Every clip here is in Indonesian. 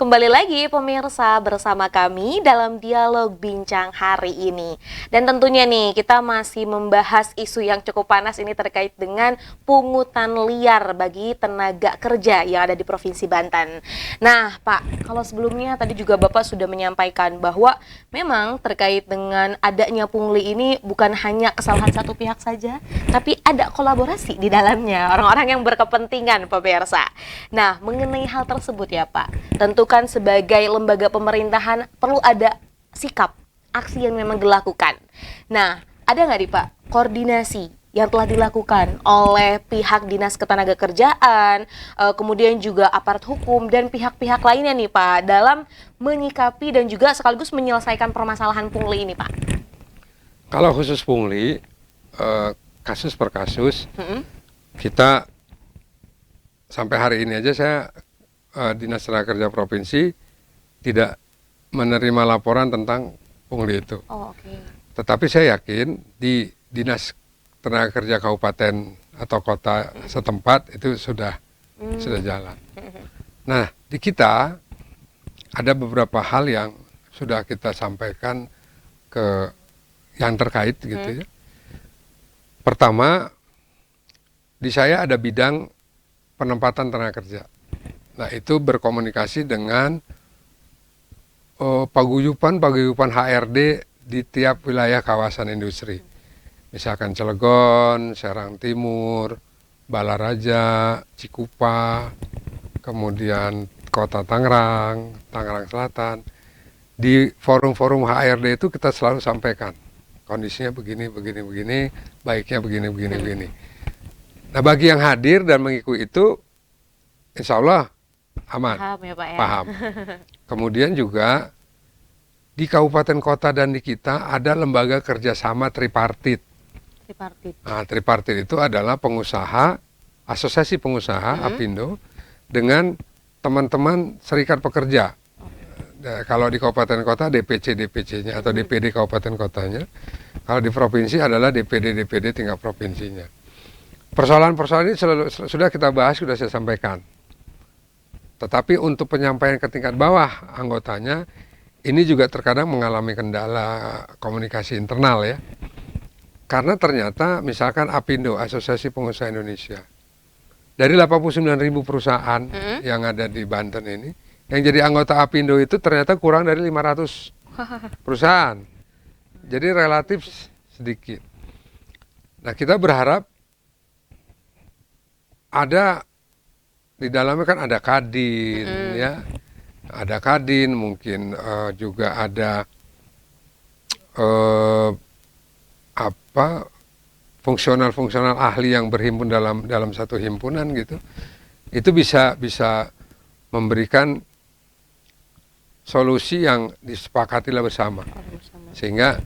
Kembali lagi pemirsa bersama kami dalam dialog bincang hari ini. Dan tentunya nih kita masih membahas isu yang cukup panas ini terkait dengan pungutan liar bagi tenaga kerja yang ada di Provinsi Banten. Nah Pak, kalau sebelumnya tadi juga Bapak sudah menyampaikan bahwa memang terkait dengan adanya pungli ini bukan hanya kesalahan satu pihak saja, tapi ada kolaborasi di dalamnya, orang-orang yang berkepentingan pemirsa. Nah mengenai hal tersebut ya Pak, tentu kan sebagai lembaga pemerintahan perlu ada sikap, aksi yang memang dilakukan. Nah, ada nggak nih Pak koordinasi yang telah dilakukan oleh pihak Dinas Ketenagakerjaan, kemudian juga aparat hukum dan pihak-pihak lainnya nih Pak dalam menyikapi dan juga sekaligus menyelesaikan permasalahan pungli ini Pak? Kalau khusus pungli, kasus per kasus, kita sampai hari ini aja saya Dinas Tenaga Kerja Provinsi tidak menerima laporan tentang pungli itu. Oh, okay. Tetapi saya yakin di Dinas Tenaga Kerja Kabupaten atau kota setempat itu sudah jalan. Nah, di kita ada beberapa hal yang sudah kita sampaikan ke yang terkait gitu ya. Pertama, di saya ada bidang penempatan tenaga kerja. Nah, itu berkomunikasi dengan paguyuban HRD di tiap wilayah kawasan industri. Misalkan Cilegon, Serang Timur, Balaraja, Cikupa, kemudian Kota Tangerang, Tangerang Selatan. Di forum-forum HRD itu kita selalu sampaikan kondisinya begini, baiknya begini. Nah, bagi yang hadir dan mengikuti itu, insya Allah aman, paham ya Pak ya? Paham. Kemudian juga di kabupaten kota dan di kita ada lembaga kerjasama tripartit. Nah, tripartit itu adalah pengusaha, asosiasi pengusaha Apindo dengan teman-teman serikat pekerja. Kalau di kabupaten kota DPC-nya atau DPD kabupaten kotanya. Kalau di provinsi adalah DPD tingkat provinsinya. Persoalan-persoalan ini sudah kita bahas, sudah saya sampaikan. Tetapi untuk penyampaian ke tingkat bawah anggotanya, ini juga terkadang mengalami kendala komunikasi internal ya. Karena ternyata misalkan Apindo, Asosiasi Pengusaha Indonesia, dari 89.000 perusahaan yang ada di Banten ini, yang jadi anggota Apindo itu ternyata kurang dari 500 perusahaan. Jadi relatif sedikit. Nah, kita berharap ada di dalamnya kan ada Kadin ya, ada Kadin, mungkin juga ada fungsional ahli yang berhimpun dalam satu himpunan gitu. Itu bisa memberikan solusi yang disepakatilah bersama. Sehingga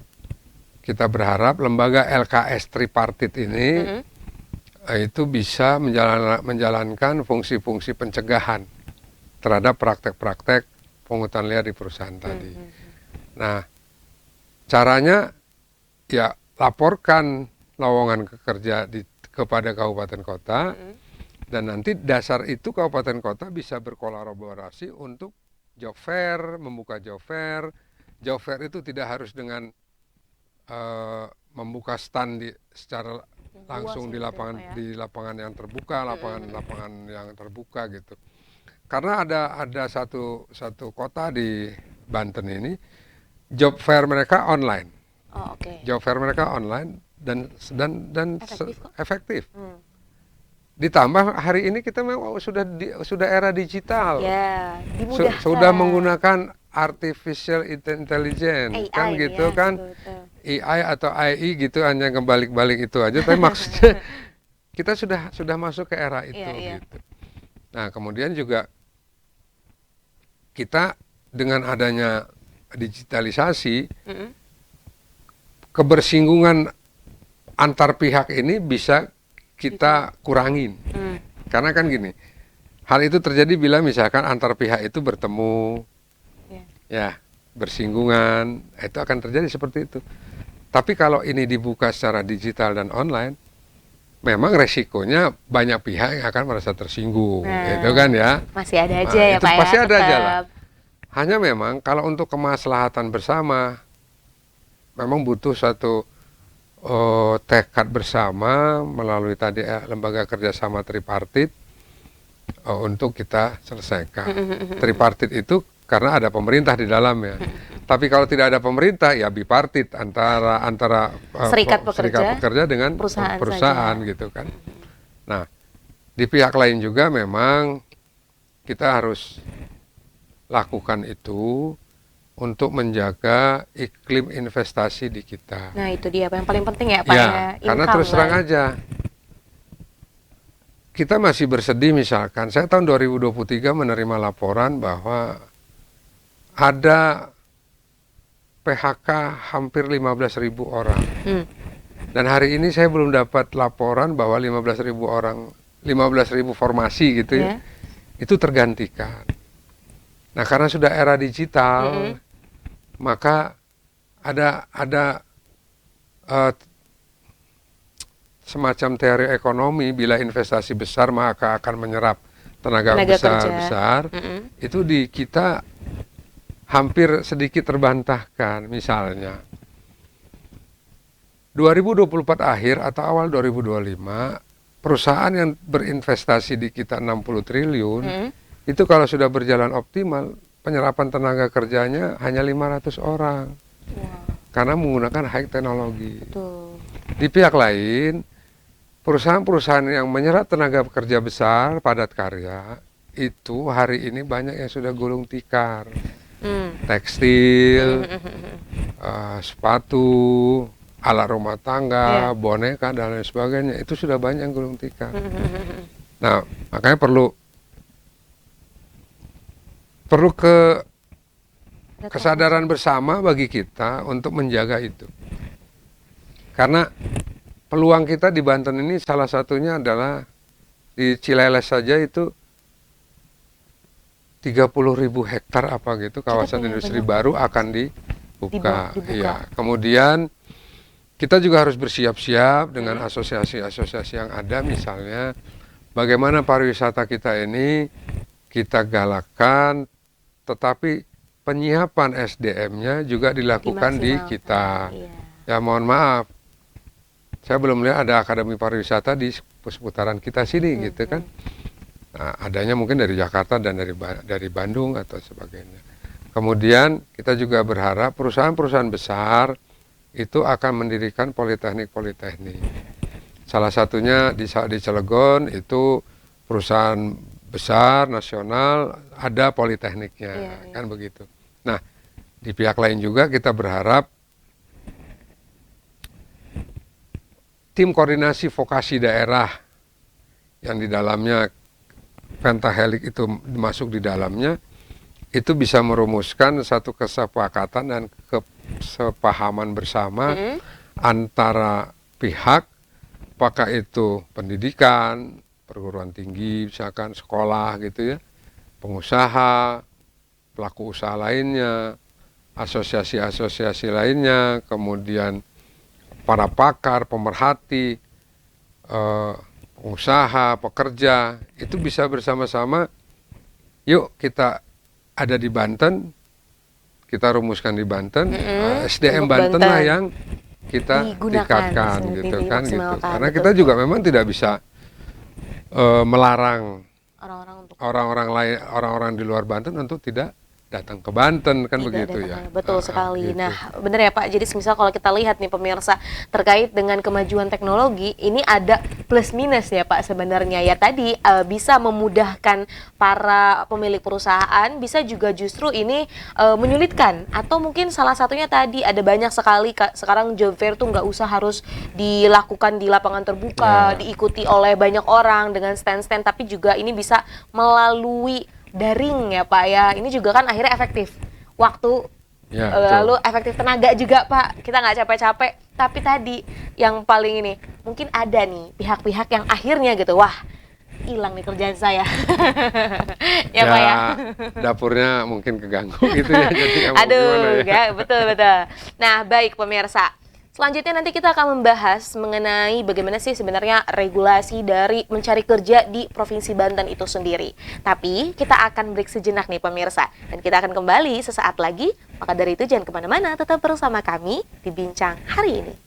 kita berharap lembaga LKS tripartit ini itu bisa menjalankan fungsi-fungsi pencegahan terhadap praktek-praktek pungutan liar di perusahaan tadi. Nah, caranya ya laporkan lowongan kerja kepada kabupaten kota, dan nanti dasar itu kabupaten kota bisa berkolaborasi untuk job fair, membuka job fair. Job fair itu tidak harus dengan membuka stand secara langsung di lapangan yang terbuka, lapangan yang terbuka gitu. Karena ada satu kota di Banten ini, job fair mereka online. Job fair mereka online dan efektif. Ditambah hari ini kita memang sudah era digital. Ya, sudah menggunakan artificial intelligence kan gitu ya, kan. Betul. AI atau AI gitu, hanya kebalik-balik itu aja, tapi maksudnya kita sudah masuk ke era itu gitu. Nah, kemudian juga kita dengan adanya digitalisasi, kebersinggungan antar pihak ini bisa kita kurangin. Karena kan gini, hal itu terjadi bila misalkan antar pihak itu bertemu, ya bersinggungan, itu akan terjadi seperti itu. Tapi kalau ini dibuka secara digital dan online, memang resikonya banyak pihak yang akan merasa tersinggung, gitu kan ya. Masih ada aja ya Pak ya. Pasti ada aja lah. Hanya memang kalau untuk kemaslahatan bersama, memang butuh satu tekad bersama melalui tadi lembaga kerjasama tripartit untuk kita selesaikan. Tripartit itu karena ada pemerintah di dalamnya. Tapi kalau tidak ada pemerintah, ya bipartit antara serikat pekerja dengan perusahaan gitu kan. Nah, di pihak lain juga memang kita harus lakukan itu untuk menjaga iklim investasi di kita. Nah, itu dia yang paling penting ya Pak ya. ya. Karena terus terang aja, kita masih bersedih misalkan, saya tahun 2023 menerima laporan bahwa ada PHK hampir 15.000 orang. Dan hari ini saya belum dapat laporan bahwa 15.000 orang, 15.000 formasi gitu ya, itu tergantikan. Nah, karena sudah era digital, maka ada semacam teori ekonomi, bila investasi besar maka akan menyerap tenaga besar. Itu di kita hampir sedikit terbantahkan. Misalnya 2024 akhir atau awal 2025 perusahaan yang berinvestasi di kita 60 triliun itu kalau sudah berjalan optimal, penyerapan tenaga kerjanya hanya 500 orang. Karena menggunakan high teknologi. Di pihak lain, perusahaan-perusahaan yang menyerap tenaga kerja besar, padat karya, itu hari ini banyak yang sudah gulung tikar. Tekstil, sepatu, alat rumah tangga, boneka, dan lain sebagainya, itu sudah banyak yang gulung tikar. Nah, makanya perlu kesadaran bersama bagi kita untuk menjaga itu. Karena peluang kita di Banten ini salah satunya adalah di Cileles saja itu 30.000 hektar apa gitu kawasan industri baru akan dibuka. Iya. Kemudian kita juga harus bersiap-siap dengan asosiasi-asosiasi yang ada, misalnya bagaimana pariwisata kita ini kita galakkan, tetapi penyiapan SDM-nya juga dilakukan di kita. Ya mohon maaf, saya belum lihat ada akademi pariwisata di seputaran kita sini gitu kan. Nah, adanya mungkin dari Jakarta dan dari Bandung atau sebagainya. Kemudian kita juga berharap perusahaan-perusahaan besar itu akan mendirikan politeknik-politeknik. Salah satunya di Cilegon itu perusahaan besar nasional ada politekniknya, kan begitu. Nah, di pihak lain juga kita berharap tim koordinasi vokasi daerah yang di dalamnya Pentahelix itu masuk di dalamnya, itu bisa merumuskan satu kesepakatan dan kesepahaman bersama antara pihak, apakah itu pendidikan, perguruan tinggi, misalkan sekolah gitu ya, pengusaha, pelaku usaha lainnya, asosiasi-asosiasi lainnya, kemudian para pakar, pemerhati, pengusaha, pekerja, itu bisa bersama-sama, yuk kita ada di Banten, kita rumuskan di Banten, SDM Banten lah yang kita tingkatkan gitu kan gitu. Karena kita juga memang tidak bisa melarang orang-orang di luar Banten untuk tidak datang ke Banten kan begitu ya. Betul sekali. Gitu. Nah, benar ya Pak. Jadi misal kalau kita lihat nih pemirsa terkait dengan kemajuan teknologi, ini ada plus minus ya Pak sebenarnya. Ya tadi bisa memudahkan para pemilik perusahaan, bisa juga justru ini menyulitkan. Atau mungkin salah satunya tadi ada banyak sekali sekarang job fair tuh nggak usah harus dilakukan di lapangan terbuka, diikuti oleh banyak orang dengan stand-stand, tapi juga ini bisa melalui daring ya Pak ya. Ini juga kan akhirnya efektif waktu, lalu efektif tenaga juga Pak. Kita nggak capek-capek. Tapi tadi yang paling ini, mungkin ada nih pihak-pihak yang akhirnya gitu, wah hilang nih kerjaan saya. Ya Pak ya. Dapurnya mungkin keganggu gitu ya. Jadi aduh, ya? Betul. Nah baik pemirsa, Selanjutnya nanti kita akan membahas mengenai bagaimana sih sebenarnya regulasi dari mencari kerja di Provinsi Banten itu sendiri. Tapi kita akan break sejenak nih pemirsa. Dan kita akan kembali sesaat lagi. Maka dari itu jangan kemana-mana, tetap bersama kami di Bincang Hari Ini.